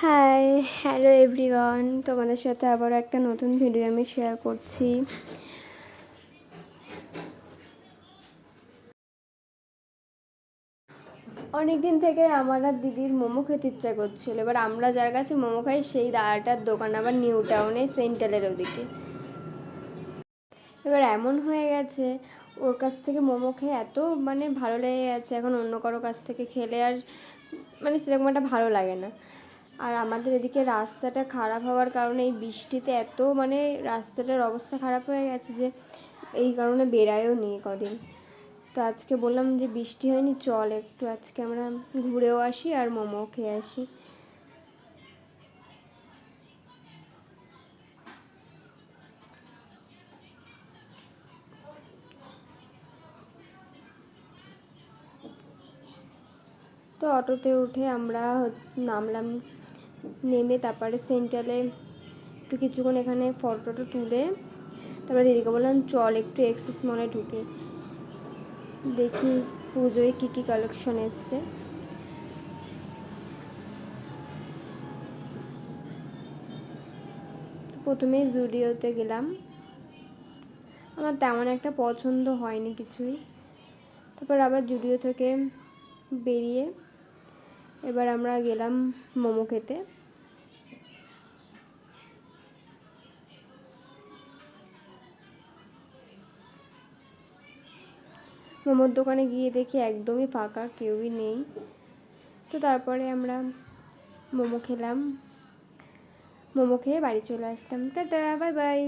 High, hello everyone, তোমাদের সাথে আবার একটা নতুন ভিডিও আমি শেয়ার করছি। অনেক দিন থেকে আমার আর দিদির মোমো খেতে ইচ্ছা করছিল। এবার আমরা যার কাছে মোমো খাই সেই দাদাটার দোকান আবার নিউ টাউনে, সেন্ট্রালের ওদিকে। এবার এমন হয়ে গেছে ওর কাছ থেকে মোমো খেয়ে এত ভালো লেগে গেছে, এখন অন্য কারো কাছ থেকে খেলে আর সেরকম একটা ভালো লাগে না। আর আমাদের এদিকে রাস্তাটা খারাপ হওয়ার কারণে এই বৃষ্টিতে এত রাস্তাটার অবস্থা খারাপ হয়ে গেছে যে এই কারণে বেরায়ও নি কদিন। তো আজকে বললাম যে বৃষ্টি হয়নি, চল একটু আজকে আমরা ঘুরেও আসি আর মোমো খেয়ে আসি। তো অটোতে উঠে আমরা নামলাম, নেমে তারপরে সেন্ট্রালে একটু কিছুক্ষণ এখানে ফটো তুলে তারপরে দিদিকে বললাম চল একটু এক্সেস মলে ঢুকে দেখি পুজোয় কী কী কালেকশন এসছে। প্রথমেই জুডিওতে গেলাম, আমার তেমন একটা পছন্দ হয়নি কিছুই। তারপর আবার জুডিও থেকে বেরিয়ে এবার আমরা গেলাম মোমো খেতে। মোমোর দোকানে গিয়ে দেখি একদমই ফাঁকা, কেউই নেই। তো তারপরে আমরা মোমো খেলাম, মোমো খেয়ে বাড়ি চলে আসতাম। Tata, bye bye.